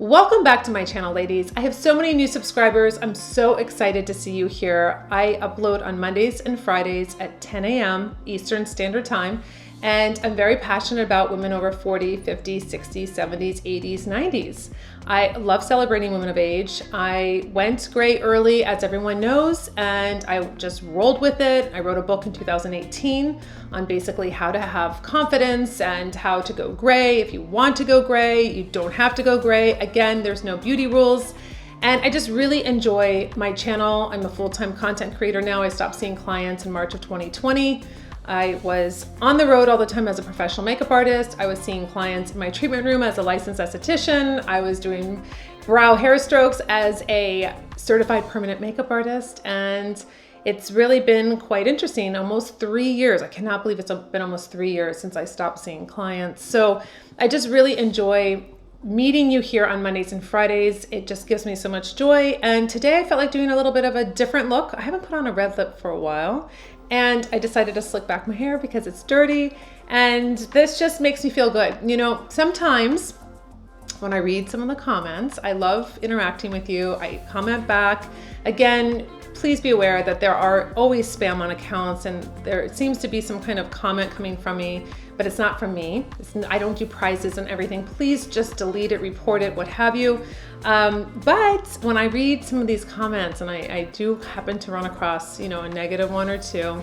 Welcome back to my channel, ladies. I have so many new subscribers. I'm so excited to see you here. I upload on Mondays and Fridays at 10 a.m. Eastern Standard Time, and I'm very passionate about women over 40, 50, 60, 70s, 80s, 90s. I love celebrating women of age. I went gray early, as everyone knows, and I just rolled with it. I wrote a book in 2018 on basically how to have confidence and how to go gray. If you want to go gray, you don't have to go gray. Again, there's no beauty rules. And I just really enjoy my channel. I'm a full-time content creator now. I stopped seeing clients in March of 2020. I was on the road all the time as a professional makeup artist. I was seeing clients in my treatment room as a licensed esthetician. I was doing brow hair strokes as a certified permanent makeup artist. And it's really been quite interesting. Almost 3 years. I cannot believe it's been almost 3 years since I stopped seeing clients. So I just really enjoy meeting you here on Mondays and Fridays. It just gives me so much joy. And today I felt like doing a little bit of a different look. I haven't put on a red lip for a while. And I decided to slick back my hair because it's dirty. And this just makes me feel good. You know, sometimes when I read some of the comments, I love interacting with you. I comment back. Again, please be aware that there are always spam on accounts, and there seems to be some kind of comment coming from me, but it's not from me. I don't do prizes and everything. Please just delete it, report it, what have you. But when I read some of these comments, and I do happen to run across, you know, a negative one or two,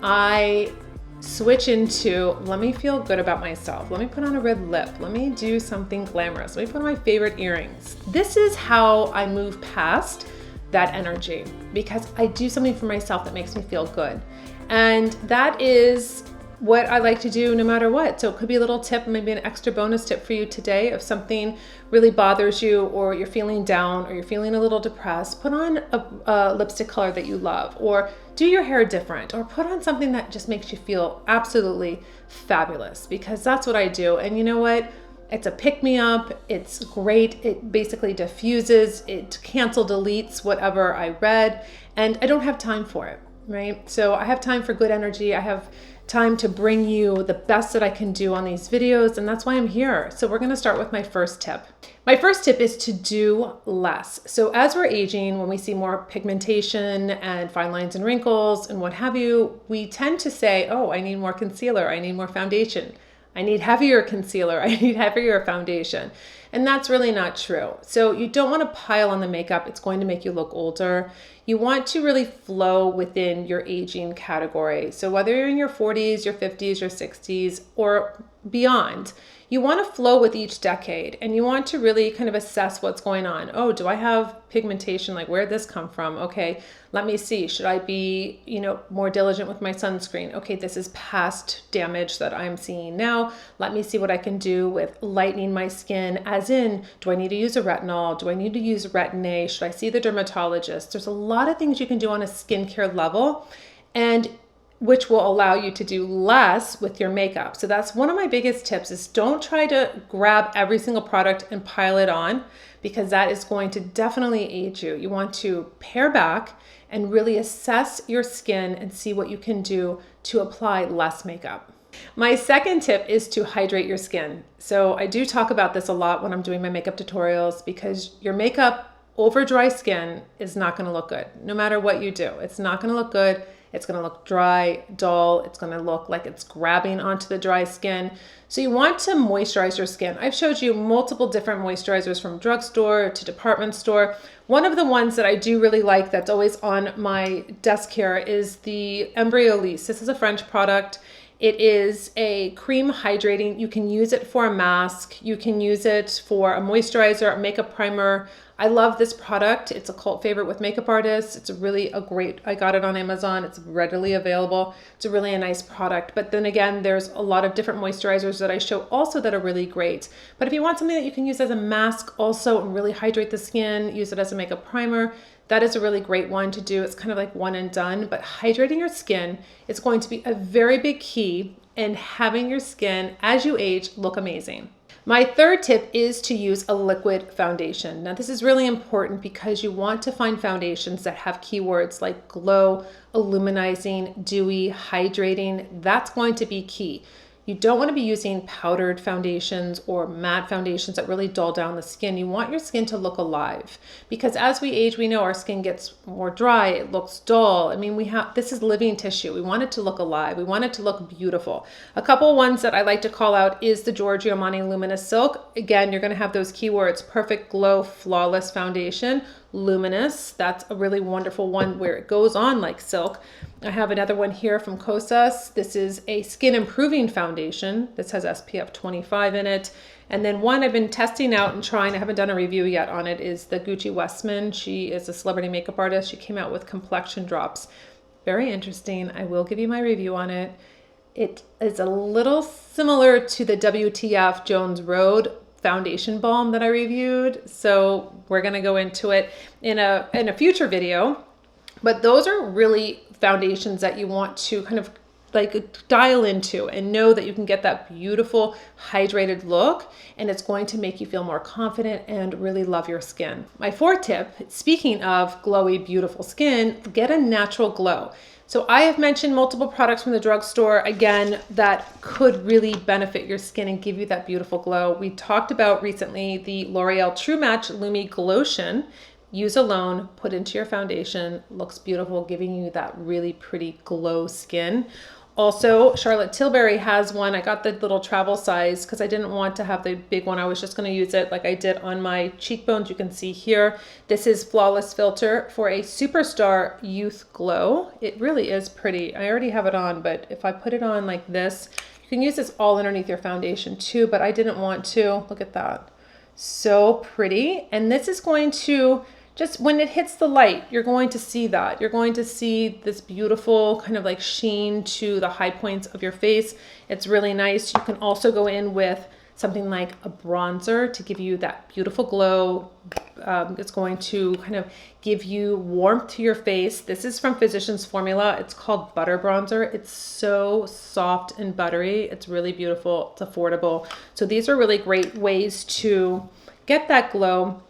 I switch into, let me feel good about myself. Let me put on a red lip. Let me do something glamorous. Let me put on my favorite earrings. This is how I move past that energy, because I do something for myself that makes me feel good. And that is what I like to do no matter what. So it could be a little tip, maybe an extra bonus tip for you today. If something really bothers you, or you're feeling down, or you're feeling a little depressed, put on a lipstick color that you love, or do your hair different, or put on something that just makes you feel absolutely fabulous, because that's what I do. And you know what? It's a pick-me-up. It's great. It basically diffuses, it cancel deletes whatever I read, and I don't have time for it, right? So I have time for good energy. I have time to bring you the best that I can do on these videos, and that's why I'm here. So we're gonna start with my first tip. My first tip is to do less. So as we're aging, when we see more pigmentation and fine lines and wrinkles and what have you, we tend to say, oh, I need more concealer, I need more foundation. I need heavier concealer, I need heavier foundation. And that's really not true. So you don't want to pile on the makeup. It's going to make you look older. You want to really flow within your aging category. So whether you're in your 40s, your 50s, your 60s, or beyond, you want to flow with each decade, and you want to really kind of assess what's going on. Oh, do I have pigmentation? Like, where'd this come from? Okay, let me see. Should I be, you know, more diligent with my sunscreen? Okay, this is past damage that I'm seeing now. Let me see what I can do with lightening my skin, as in, do I need to use a retinol? Do I need to use Retin-A? Should I see the dermatologist? There's a lot of things you can do on a skincare level, and which will allow you to do less with your makeup. So that's one of my biggest tips, is don't try to grab every single product and pile it on, because that is going to definitely age you. You want to pare back and really assess your skin and see what you can do to apply less makeup. My second tip is to hydrate your skin. So I do talk about this a lot when I'm doing my makeup tutorials, because your makeup over dry skin is not gonna look good. No matter what you do, it's not gonna look good. It's gonna look dry, dull. It's gonna look like it's grabbing onto the dry skin. So you want to moisturize your skin. I've showed you multiple different moisturizers from drugstore to department store. One of the ones that I do really like that's always on my desk here is the Embryolisse. This is a French product. It is a cream hydrating. You can use it for a mask. You can use it for a moisturizer, a makeup primer. I love this product. It's a cult favorite with makeup artists. It's really a great, I got it on Amazon. It's readily available. It's a really nice product. But then again, there's a lot of different moisturizers that I show also that are really great. But if you want something that you can use as a mask also and really hydrate the skin, use it as a makeup primer, that is a really great one to do. It's kind of like one and done, but hydrating your skin is going to be a very big key in having your skin, as you age, look amazing. My third tip is to use a liquid foundation. Now this is really important because you want to find foundations that have keywords like glow, illuminizing, dewy, hydrating. That's going to be key. You don't want to be using powdered foundations or matte foundations that really dull down the skin. You want your skin to look alive, because as we age, we know our skin gets more dry, it looks dull. I mean, this is living tissue. We want it to look alive. We want it to look beautiful. A couple ones that I like to call out is the Giorgio Armani Luminous Silk. Again, you're going to have those keywords: perfect glow, flawless foundation, luminous. That's a really wonderful one where it goes on like silk. I have another one here from Kosas. This is a skin improving foundation. This has SPF 25 in it. And then one I've been testing out and trying, I haven't done a review yet on it, is the Gucci Westman. She is a celebrity makeup artist. She came out with complexion drops. Very interesting. I will give you my review on it. It is a little similar to the WTF Jones Road foundation balm that I reviewed. So we're going to go into it in a future video. But those are really foundations that you want to kind of like dial into and know that you can get that beautiful hydrated look, and it's going to make you feel more confident and really love your skin. My fourth tip, speaking of glowy, beautiful skin, get a natural glow. So I have mentioned multiple products from the drugstore, again, that could really benefit your skin and give you that beautiful glow. We talked about recently the L'Oreal True Match Lumi Glotion. Use alone, put into your foundation, looks beautiful, giving you that really pretty glow skin. Also, Charlotte Tilbury has one. I got the little travel size because I didn't want to have the big one. I was just going to use it like I did on my cheekbones. You can see here. This is Flawless Filter for a superstar youth glow. It really is pretty. I already have it on, but if I put it on like this, you can use this all underneath your foundation too, but I didn't want to. Look at that. So pretty. And this is going to, just when it hits the light, you're going to see that. You're going to see this beautiful kind of like sheen to the high points of your face. It's really nice. You can also go in with something like a bronzer to give you that beautiful glow. It's going to kind of give you warmth to your face. This is from Physicians Formula. It's called Butter Bronzer. It's so soft and buttery. It's really beautiful. It's affordable. So these are really great ways to get that glow.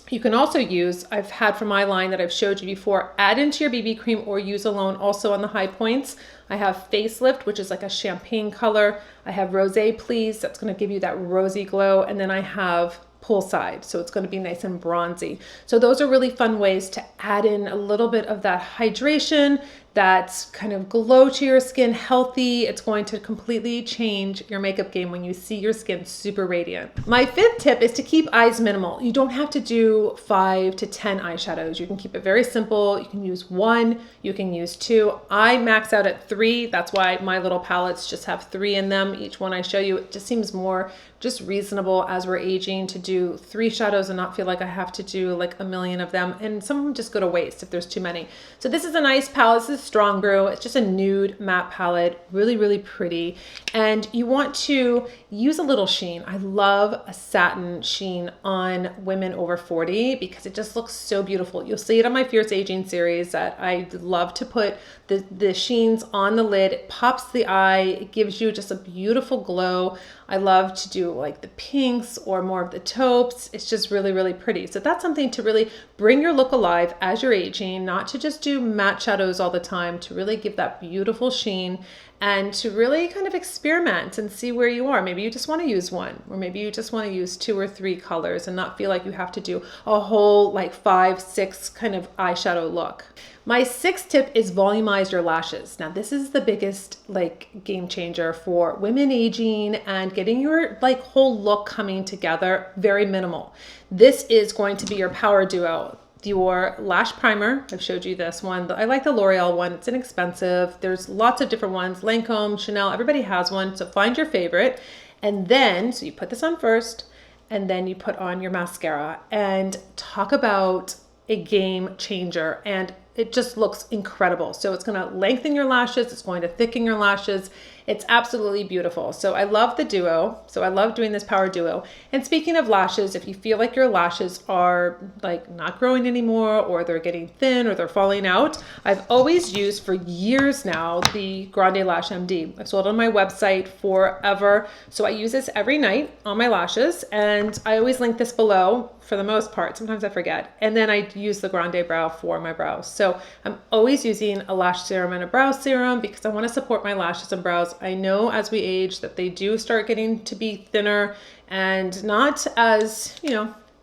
You can also use, I've had from my line that I've showed you before, add into your BB cream or use alone also on the high points. I have Facelift, which is like a champagne color. I have Rosé Please, that's going to give you that rosy glow. And then I have Poolside, so it's going to be nice and bronzy. So those are really fun ways to add in a little bit of that hydration, that kind of glow to your skin, healthy. It's going to completely change your makeup game when you see your skin super radiant. My fifth tip is to keep eyes minimal. You don't have to do 5 to 10 eyeshadows. You can keep it very simple. You can use 1, you can use 2. I max out at 3. That's why my little palettes just have 3 in them. Each one I show you, it just seems more just reasonable as we're aging to do 3 shadows and not feel like I have to do like a million of them. And some of them just go to waste if there's too many. So this is a nice palette. This is Strong Brew. It's just a nude matte palette, really, really pretty. And you want to use a little sheen. I love a satin sheen on women over 40 because it just looks so beautiful. You'll see it on my Fierce Aging series that I love to put the sheens on the lid. It pops the eye. It gives you just a beautiful glow. I love to do like the pinks or more of the taupes. It's just really, really pretty. So that's something to really bring your look alive as you're aging, not to just do matte shadows all the time, to really give that beautiful sheen and to really kind of experiment and see where you are. Maybe you just want to use 1, or maybe you just want to use 2 or 3 colors and not feel like you have to do a whole like 5, 6 kind of eyeshadow look. My 6th tip is volumize your lashes. Now this is the biggest like game changer for women aging and getting your like whole look coming together, very minimal. This is going to be your power duo. Your lash primer, I've showed you this one. I like the L'Oreal one, it's inexpensive. There's lots of different ones, Lancome, Chanel, everybody has one. So find your favorite. And then, so you put this on first, and then you put on your mascara, and talk about a game changer. And it just looks incredible. So it's going to lengthen your lashes. It's going to thicken your lashes. It's absolutely beautiful. So I love the duo. So I love doing this power duo. And speaking of lashes, if you feel like your lashes are like not growing anymore, or they're getting thin, or they're falling out, I've always used for years now the Grande Lash MD. I've sold it on my website forever. So I use this every night on my lashes, and I always link this below for the most part. Sometimes I forget. And then I use the Grande Brow for my brows. So So I'm always using a lash serum and a brow serum because I want to support my lashes and brows. I know as we age that they do start getting to be thinner and not as,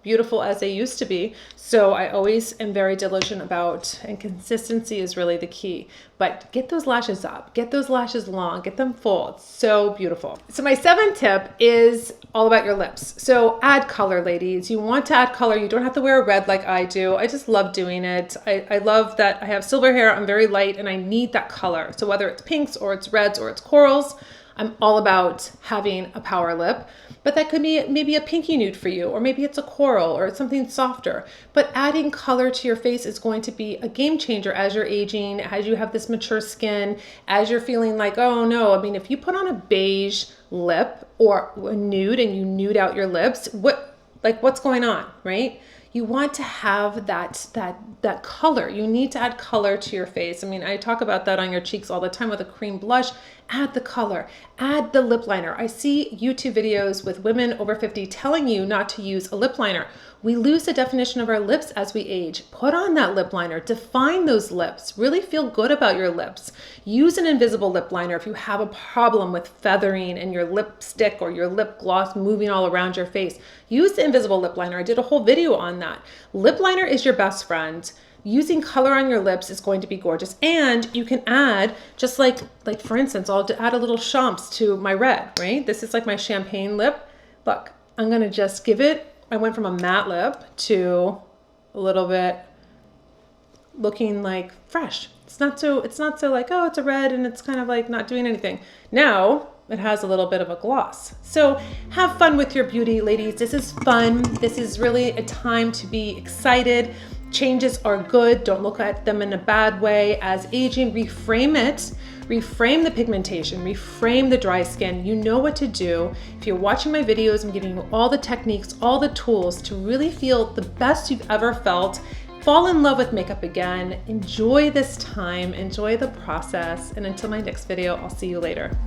beautiful as they used to be. So I always am very diligent about, and consistency is really the key. But get those lashes up, get those lashes long, get them full. It's so beautiful. So my 7th tip is all about your lips. So add color, ladies. You want to add color. You don't have to wear a red like I do. I just love doing it. I love that I have silver hair. I'm very light and I need that color. So whether it's pinks or it's reds or it's corals, I'm all about having a power lip, but that could be maybe a pinky nude for you, or maybe it's a coral or it's something softer. But adding color to your face is going to be a game changer as you're aging, as you have this mature skin, as you're feeling like, oh no, if you put on a beige lip or a nude and you nude out your lips, what's going on, right? You want to have that color. You need to add color to your face. I talk about that on your cheeks all the time with a cream blush. Add the color, add the lip liner. I see YouTube videos with women over 50 telling you not to use a lip liner. We lose the definition of our lips as we age. Put on that lip liner, define those lips, really feel good about your lips. Use an invisible lip liner if you have a problem with feathering and your lipstick or your lip gloss moving all around your face. Use the invisible lip liner. I did a whole video on that. Lip liner is your best friend. Using color on your lips is going to be gorgeous. And you can add, just like for instance, I'll add a little champs to my red, right? This is like my champagne lip. Look, I'm gonna just give it, I went from a matte lip to a little bit looking like fresh. It's not so like, oh, it's a red and it's kind of like not doing anything. Now it has a little bit of a gloss. So have fun with your beauty, ladies. This is fun. This is really a time to be excited. Changes are good. Don't look at them in a bad way. As aging, reframe it. Reframe the pigmentation, reframe the dry skin. You know what to do. If you're watching my videos, I'm giving you all the techniques, all the tools to really feel the best you've ever felt. Fall in love with makeup again. Enjoy this time, enjoy the process. And until my next video, I'll see you later.